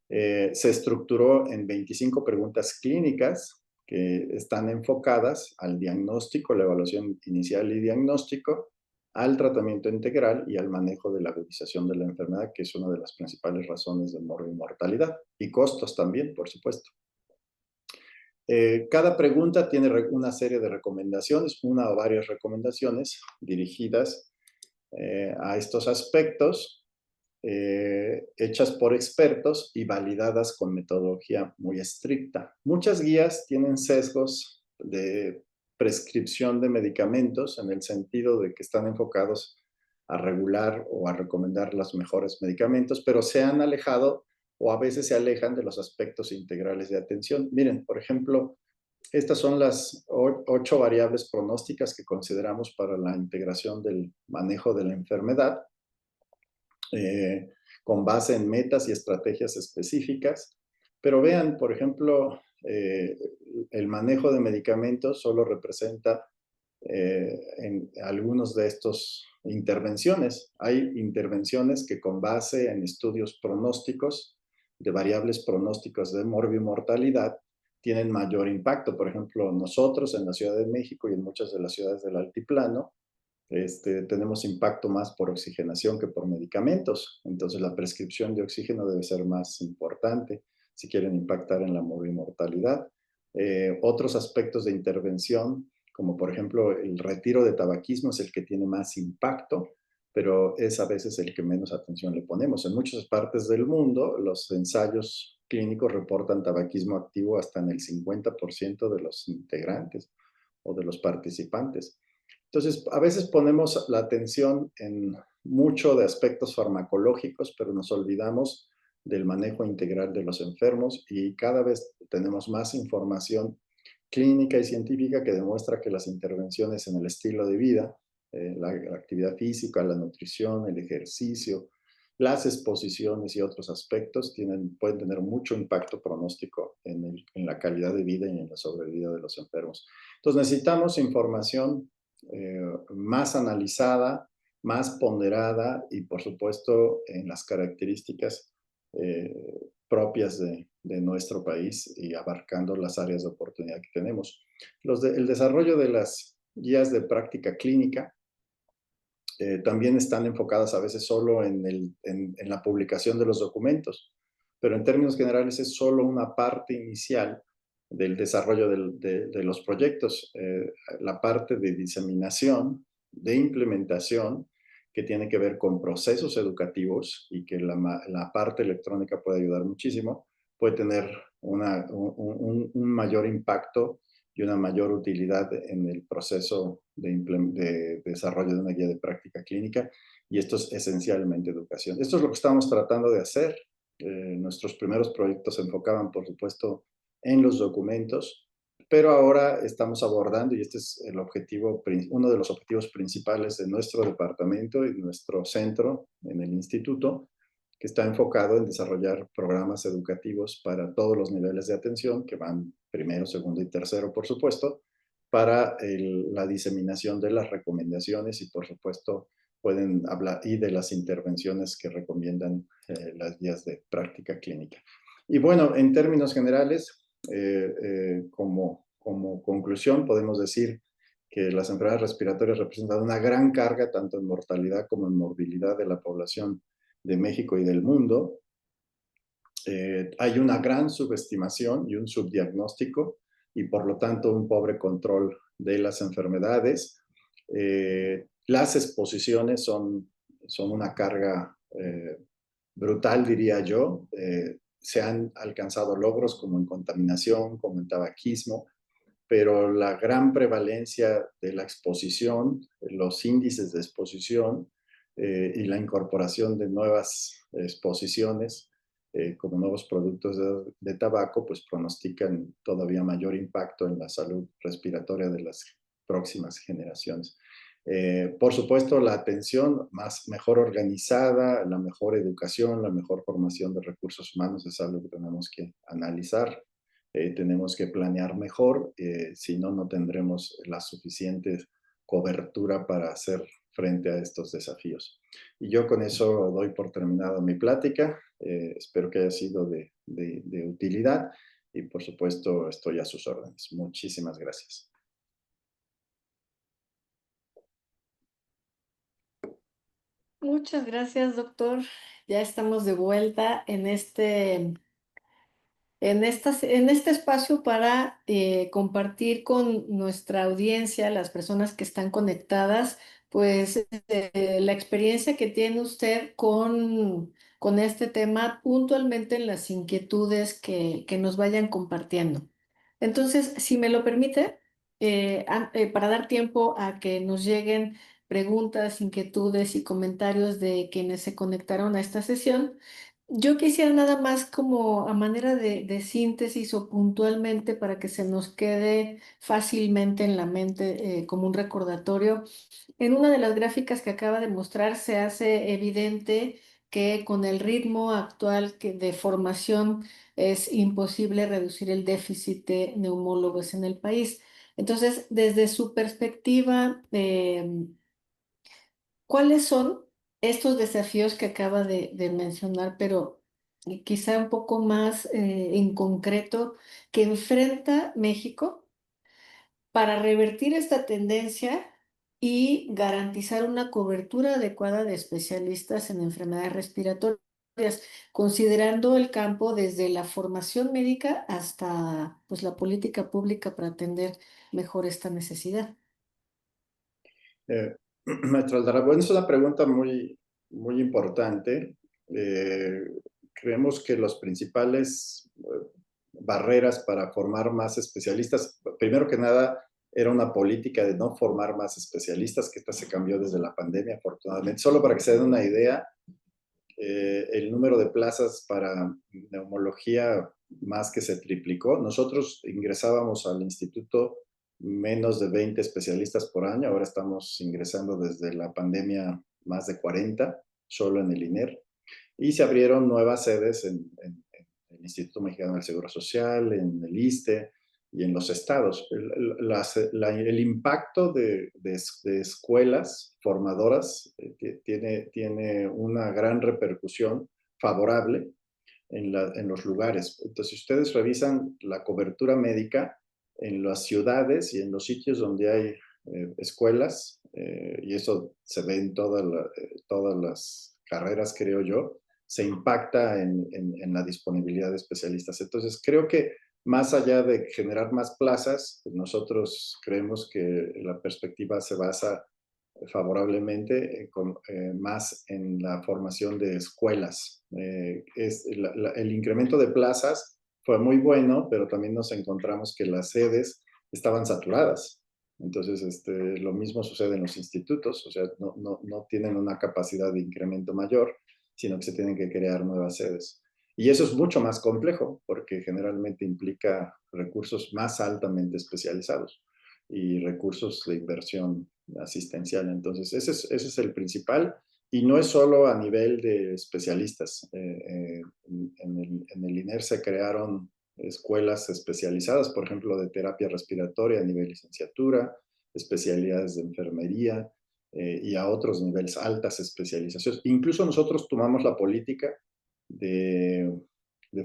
Speaker 2: Se estructuró en 25 preguntas clínicas que están enfocadas al diagnóstico, la evaluación inicial y diagnóstico, al tratamiento integral y al manejo de la agudización de la enfermedad, que es una de las principales razones de mortalidad y costos también, por supuesto. Cada pregunta tiene una serie de recomendaciones, una o varias recomendaciones dirigidas a estos aspectos, hechas por expertos y validadas con metodología muy estricta. Muchas guías tienen sesgos de prescripción de medicamentos en el sentido de que están enfocados a regular o a recomendar los mejores medicamentos, pero se han alejado o a veces se alejan de los aspectos integrales de atención. Miren, por ejemplo, estas son las 8 variables pronósticas que consideramos para la integración del manejo de la enfermedad, con base en metas y estrategias específicas. Pero vean, por ejemplo, el manejo de medicamentos solo representa en algunos de estos intervenciones. Hay intervenciones que con base en estudios pronósticos de variables pronósticos de morbimortalidad tienen mayor impacto. Por ejemplo, nosotros en la Ciudad de México y en muchas de las ciudades del altiplano, tenemos impacto más por oxigenación que por medicamentos. Entonces, la prescripción de oxígeno debe ser más importante si quieren impactar en la morbimortalidad. Otros aspectos de intervención, como por ejemplo el retiro de tabaquismo, es el que tiene más impacto, pero es a veces el que menos atención le ponemos. En muchas partes del mundo, los ensayos clínicos reportan tabaquismo activo hasta en el 50% de los integrantes o de los participantes. Entonces, a veces ponemos la atención en mucho de aspectos farmacológicos, pero nos olvidamos del manejo integral de los enfermos y cada vez tenemos más información clínica y científica que demuestra que las intervenciones en el estilo de vida, la actividad física, la nutrición, el ejercicio, las exposiciones y otros aspectos pueden tener mucho impacto pronóstico en la calidad de vida y en la sobrevida de los enfermos. Entonces necesitamos información más analizada, más ponderada y por supuesto en las características propias de nuestro país y abarcando las áreas de oportunidad que tenemos. El desarrollo de las guías de práctica clínica también están enfocadas a veces solo en la publicación de los documentos, pero en términos generales es solo una parte inicial del desarrollo de los proyectos, la parte de diseminación, de implementación, que tiene que ver con procesos educativos y que la parte electrónica puede ayudar muchísimo, puede tener un mayor impacto y una mayor utilidad en el proceso de desarrollo de una guía de práctica clínica, y esto es esencialmente educación. Esto es lo que estamos tratando de hacer. Nuestros primeros proyectos se enfocaban, por supuesto, en los documentos, pero ahora estamos abordando, y este es uno de los objetivos principales de nuestro departamento y nuestro centro en el instituto, que está enfocado en desarrollar programas educativos para todos los niveles de atención, que van primero, segundo y tercero, por supuesto, para la diseminación de las recomendaciones y, por supuesto, pueden hablar y de las intervenciones que recomiendan las guías de práctica clínica. Y bueno, en términos generales, como conclusión, podemos decir que las enfermedades respiratorias representan una gran carga tanto en mortalidad como en morbilidad de la población de México y del mundo. Hay una gran subestimación y un subdiagnóstico y por lo tanto un pobre control de las enfermedades. Las exposiciones son una carga brutal, diría yo. Se han alcanzado logros como en contaminación, como en tabaquismo, pero la gran prevalencia de la exposición, los índices de exposición y la incorporación de nuevas exposiciones como nuevos productos de tabaco, pues pronostican todavía mayor impacto en la salud respiratoria de las próximas generaciones. Por supuesto, la atención mejor organizada, la mejor educación, la mejor formación de recursos humanos es algo que tenemos que analizar, tenemos que planear mejor, si no, no tendremos la suficiente cobertura para hacer frente a estos desafíos. Y yo con eso doy por terminada mi plática, espero que haya sido de utilidad y por supuesto estoy a sus órdenes. Muchísimas gracias.
Speaker 1: Muchas gracias, doctor. Ya estamos de vuelta en este espacio para compartir con nuestra audiencia, las personas que están conectadas, pues la experiencia que tiene usted con este tema puntualmente en las inquietudes que nos vayan compartiendo. Entonces, si me lo permite, para dar tiempo a que nos lleguen preguntas, inquietudes y comentarios de quienes se conectaron a esta sesión, yo quisiera nada más como a manera de síntesis o puntualmente para que se nos quede fácilmente en la mente como un recordatorio. En una de las gráficas que acaba de mostrar se hace evidente que con el ritmo actual de formación es imposible reducir el déficit de neumólogos en el país. Entonces, desde su perspectiva, ¿cuáles son estos desafíos que acaba de mencionar, pero quizá un poco más en concreto, que enfrenta México para revertir esta tendencia y garantizar una cobertura adecuada de especialistas en enfermedades respiratorias, considerando el campo desde la formación médica hasta pues, la política pública para atender mejor esta necesidad?
Speaker 2: Maestro Aldarabón, es una pregunta muy importante. Creemos que los principales barreras para formar más especialistas, primero que nada, era una política de no formar más especialistas, que esta se cambió desde la pandemia, afortunadamente. Solo para que se den una idea, el número de plazas para neumología más que se triplicó. Nosotros ingresábamos al instituto menos de 20 especialistas por año, ahora estamos ingresando desde la pandemia más de 40, solo en el INER, y se abrieron nuevas sedes en el Instituto Mexicano del Seguro Social, en el ISSSTE y en los estados. El impacto de escuelas formadoras tiene una gran repercusión favorable en los lugares. Entonces, si ustedes revisan la cobertura médica en las ciudades y en los sitios donde hay escuelas, y eso se ve en todas las carreras, creo yo, se impacta en la disponibilidad de especialistas. Entonces, creo que más allá de generar más plazas, nosotros creemos que la perspectiva se basa favorablemente más en la formación de escuelas. El incremento de plazas fue muy bueno, pero también nos encontramos que las sedes estaban saturadas. Entonces, lo mismo sucede en los institutos, o sea, no tienen una capacidad de incremento mayor, sino que se tienen que crear nuevas sedes. Y eso es mucho más complejo, porque generalmente implica recursos más altamente especializados y recursos de inversión asistencial. Entonces, ese es el principal. Y no es solo a nivel de especialistas. En el INER se crearon escuelas especializadas, por ejemplo, de terapia respiratoria a nivel licenciatura, especialidades de enfermería y a otros niveles, altas especializaciones. Incluso nosotros tomamos la política de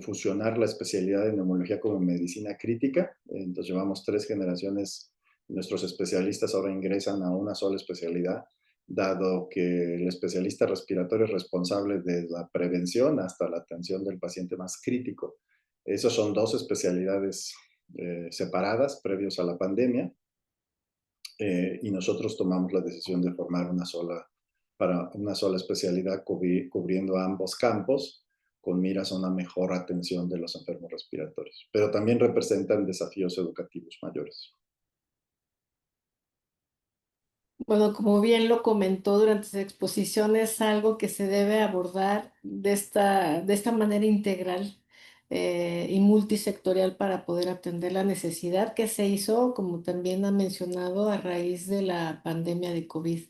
Speaker 2: fusionar la especialidad de neumología como medicina crítica. Entonces llevamos 3 generaciones, nuestros especialistas ahora ingresan a una sola especialidad, dado que el especialista respiratorio es responsable de la prevención hasta la atención del paciente más crítico. Esas son 2 especialidades separadas previos a la pandemia, y nosotros tomamos la decisión de formar para una sola especialidad cubriendo ambos campos, con miras a una mejor atención de los enfermos respiratorios, pero también representan desafíos educativos mayores.
Speaker 1: Bueno, como bien lo comentó durante su exposición, es algo que se debe abordar de esta manera integral y multisectorial para poder atender la necesidad que se hizo, como también ha mencionado, a raíz de la pandemia de COVID.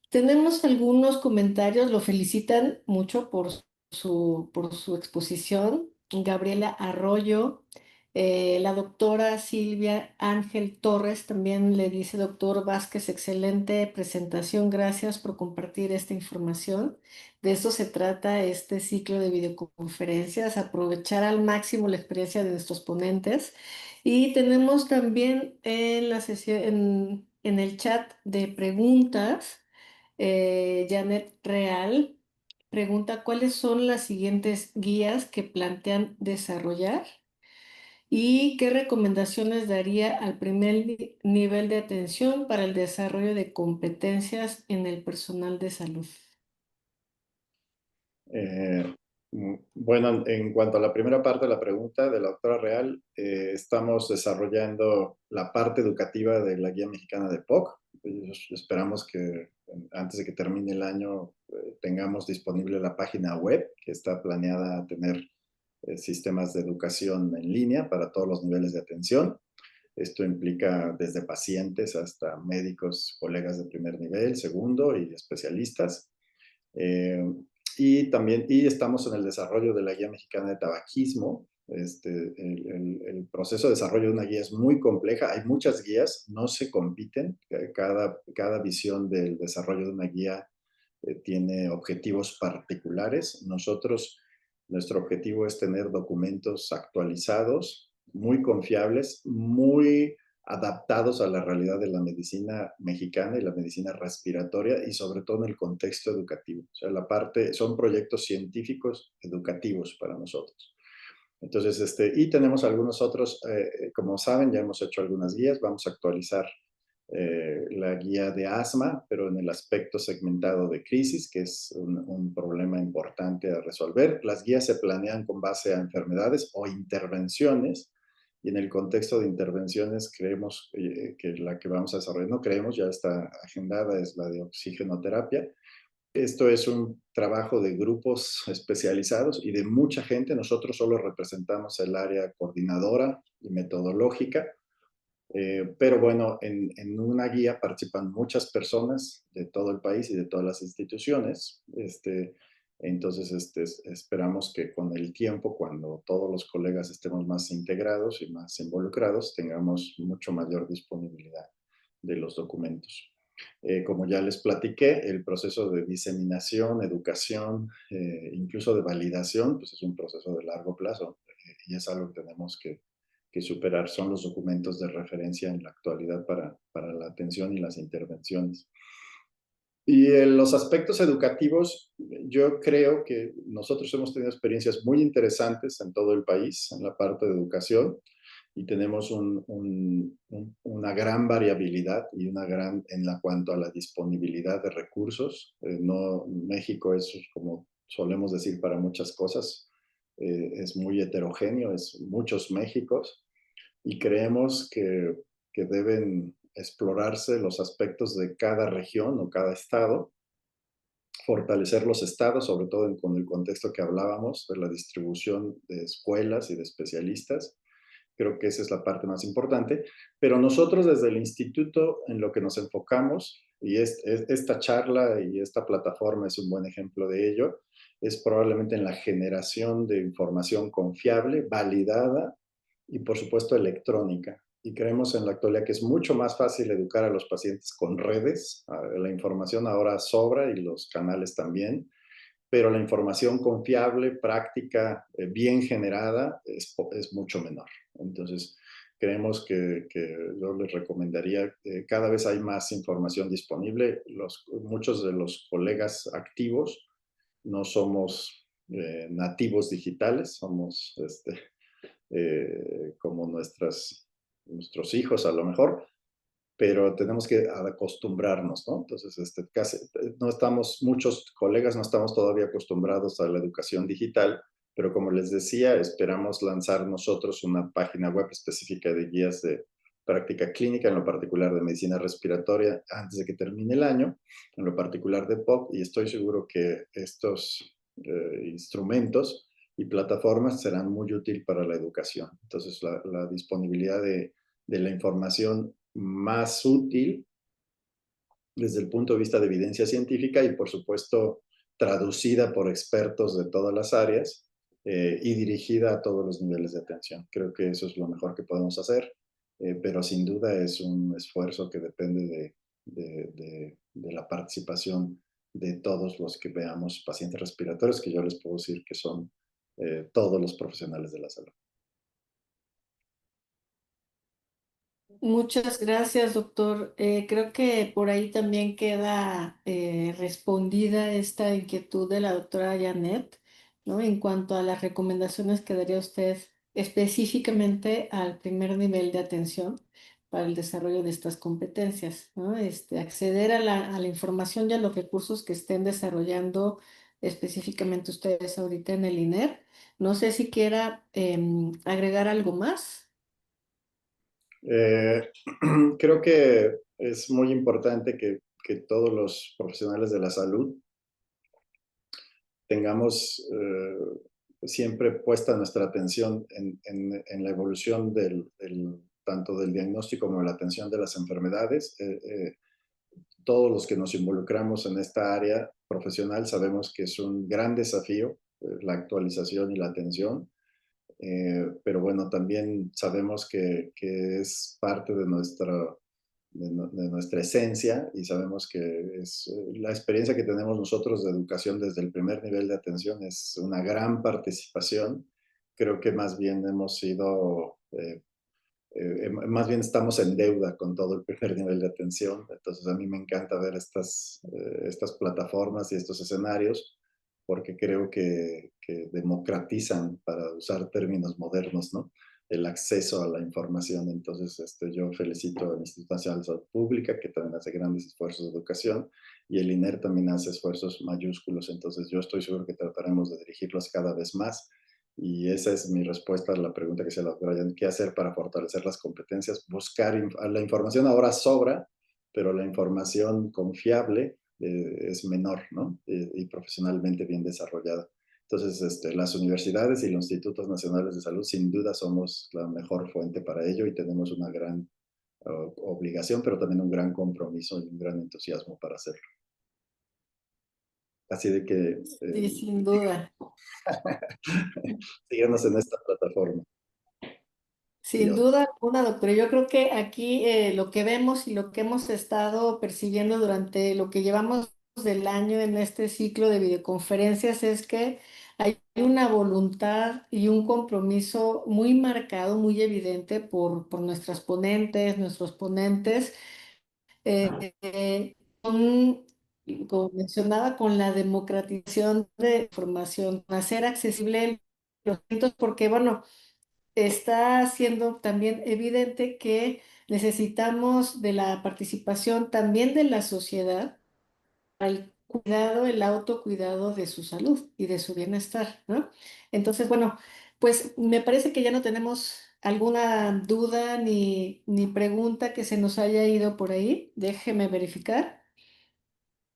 Speaker 1: Tenemos algunos comentarios, lo felicitan mucho por su exposición. Gabriela Arroyo, la doctora Silvia Ángel Torres también le dice, doctor Vázquez, excelente presentación, gracias por compartir esta información. De eso se trata este ciclo de videoconferencias, aprovechar al máximo la experiencia de nuestros ponentes. Y tenemos también en la sesión, en el chat de preguntas. Janet Real pregunta cuáles son las siguientes guías que plantean desarrollar y qué recomendaciones daría al primer nivel de atención para el desarrollo de competencias en el personal de salud.
Speaker 2: Eh, bueno, en cuanto a la primera parte de la pregunta de la doctora Real, estamos desarrollando la parte educativa de la Guía Mexicana de POC. Esperamos que antes de que termine el año tengamos disponible la página web que está planeada a tener sistemas de educación en línea para todos los niveles de atención. Esto implica desde pacientes hasta médicos, colegas de primer nivel, segundo y especialistas. Eh, y estamos en el desarrollo de la Guía Mexicana de Tabaquismo. El proceso de desarrollo de una guía es muy compleja, hay muchas guías, no se compiten, cada visión del desarrollo de una guía tiene objetivos particulares. Nuestro objetivo es tener documentos actualizados, muy confiables, muy adaptados a la realidad de la medicina mexicana y la medicina respiratoria y sobre todo en el contexto educativo. O sea, son proyectos científicos educativos para nosotros. Entonces, y tenemos algunos otros, como saben, ya hemos hecho algunas guías, vamos a actualizar la guía de asma, pero en el aspecto segmentado de crisis, que es un problema importante a resolver. Las guías se planean con base a enfermedades o intervenciones, y en el contexto de intervenciones creemos que la que vamos a desarrollar, no creemos, ya está agendada, es la de oxigenoterapia. Esto es un trabajo de grupos especializados y de mucha gente. Nosotros solo representamos el área coordinadora y metodológica. Pero bueno, en una guía participan muchas personas de todo el país y de todas las instituciones. Entonces, esperamos que con el tiempo, cuando todos los colegas estemos más integrados y más involucrados, tengamos mucho mayor disponibilidad de los documentos. Como ya les platiqué, el proceso de diseminación, educación, incluso de validación, pues es un proceso de largo plazo y es algo que tenemos que superar. Son los documentos de referencia en la actualidad para la atención y las intervenciones. Y en los aspectos educativos, yo creo que nosotros hemos tenido experiencias muy interesantes en todo el país en la parte de educación y tenemos una gran variabilidad y en cuanto a la disponibilidad de recursos. No, México es, como solemos decir, para muchas cosas, es muy heterogéneo, es muchos Méxicos y creemos que deben explorarse los aspectos de cada región o cada estado, fortalecer los estados, sobre todo con el contexto que hablábamos de la distribución de escuelas y de especialistas. Creo que esa es la parte más importante, pero nosotros desde el instituto en lo que nos enfocamos, y esta charla y esta plataforma es un buen ejemplo de ello, es probablemente en la generación de información confiable, validada y por supuesto electrónica. Y creemos en la actualidad que es mucho más fácil educar a los pacientes con redes. La información ahora sobra y los canales también, pero la información confiable, práctica, bien generada es mucho menor. Entonces, creemos que yo les recomendaría, cada vez hay más información disponible. Muchos de los colegas activos no somos nativos digitales, somos como nuestros hijos a lo mejor, pero tenemos que acostumbrarnos, ¿no? Entonces, no estamos, muchos colegas no estamos todavía acostumbrados a la educación digital, pero como les decía, esperamos lanzar nosotros una página web específica de guías práctica clínica, en lo particular de medicina respiratoria, antes de que termine el año, en lo particular de POC, y estoy seguro que estos instrumentos y plataformas serán muy útiles para la educación. Entonces, la disponibilidad de la información más útil desde el punto de vista de evidencia científica y, por supuesto, traducida por expertos de todas las áreas y dirigida a todos los niveles de atención. Creo que eso es lo mejor que podemos hacer, pero sin duda es un esfuerzo que depende de la participación de todos los que veamos pacientes respiratorios, que yo les puedo decir que son todos los profesionales de la salud.
Speaker 1: Muchas gracias, doctor. Creo que por ahí también queda respondida esta inquietud de la doctora Janet, ¿no? En cuanto a las recomendaciones que daría usted específicamente al primer nivel de atención para el desarrollo de estas competencias, ¿no? Acceder a la información y a los recursos que estén desarrollando específicamente ustedes ahorita en el INER. No sé si quiera agregar algo más.
Speaker 2: Eh, Creo que es muy importante que todos los profesionales de la salud tengamos siempre puesta nuestra atención en la evolución tanto del diagnóstico como de la atención de las enfermedades. Todos los que nos involucramos en esta área profesional sabemos que es un gran desafío la actualización y la atención. Pero bueno, también sabemos que es parte de nuestra esencia y sabemos que es la experiencia que tenemos nosotros de educación desde el primer nivel de atención es una gran participación. Creo que más bien hemos sido, más bien estamos en deuda con todo el primer nivel de atención. Entonces a mí me encanta ver estas plataformas y estos escenarios porque creo que democratizan, para usar términos modernos, ¿no? El acceso a la información. Entonces, yo felicito al Instituto Nacional de Salud Pública, que también hace grandes esfuerzos de educación, y el INER también hace esfuerzos mayúsculos. Entonces, yo estoy seguro que trataremos de dirigirlos cada vez más. Y esa es mi respuesta a la pregunta que se la doctora Jan, ¿qué hacer para fortalecer las competencias? Buscar, la información ahora sobra, pero la información confiable es menor, ¿no? Y profesionalmente bien desarrollada. Entonces, las universidades y los institutos nacionales de salud sin duda somos la mejor fuente para ello y tenemos una gran obligación, pero también un gran compromiso y un gran entusiasmo para hacerlo. Así de que
Speaker 1: Sí, sin duda.
Speaker 2: síganos en esta plataforma. Y
Speaker 1: Sin duda alguna, doctor. Yo creo que aquí lo que vemos y lo que hemos estado percibiendo durante lo que llevamos del año en este ciclo de videoconferencias es que hay una voluntad y un compromiso muy marcado, muy evidente por nuestras ponentes, nuestros ponentes, con, como mencionaba, con la democratización de información, hacer accesible los datos, porque bueno, está siendo también evidente que necesitamos de la participación también de la sociedad al cuidado, el autocuidado de su salud y de su bienestar, ¿no? Entonces, bueno, pues me parece que ya no tenemos alguna duda ni pregunta que se nos haya ido por ahí. Déjeme verificar.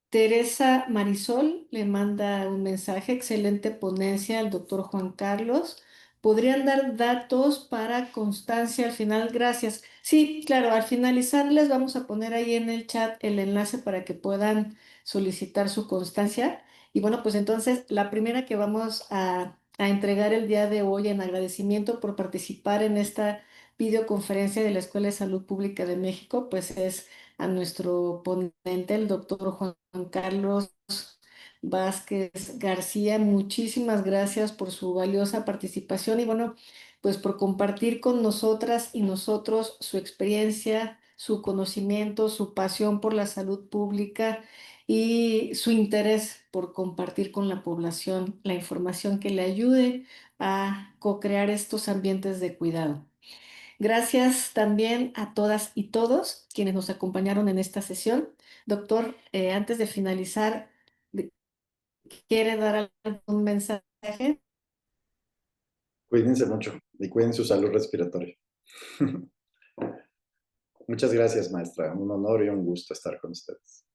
Speaker 1: Teresa Marisol le manda un mensaje, excelente ponencia al doctor Juan Carlos. ¿Podrían dar datos para constancia al final? Gracias. Sí, claro, al finalizar les vamos a poner ahí en el chat el enlace para que puedan solicitar su constancia. Y bueno, pues entonces la primera que vamos a entregar el día de hoy en agradecimiento por participar en esta videoconferencia de la Escuela de Salud Pública de México, pues es a nuestro ponente, el doctor Juan Carlos Vázquez García. Muchísimas gracias por su valiosa participación y bueno, pues por compartir con nosotras y nosotros su experiencia, su conocimiento, su pasión por la salud pública y su interés por compartir con la población la información que le ayude a co-crear estos ambientes de cuidado. Gracias también a todas y todos quienes nos acompañaron en esta sesión. Doctor, antes de finalizar, ¿quiere dar algún mensaje?
Speaker 2: cuídense mucho y cuiden su salud respiratoria. Muchas gracias, maestra. Un honor y un gusto estar con ustedes.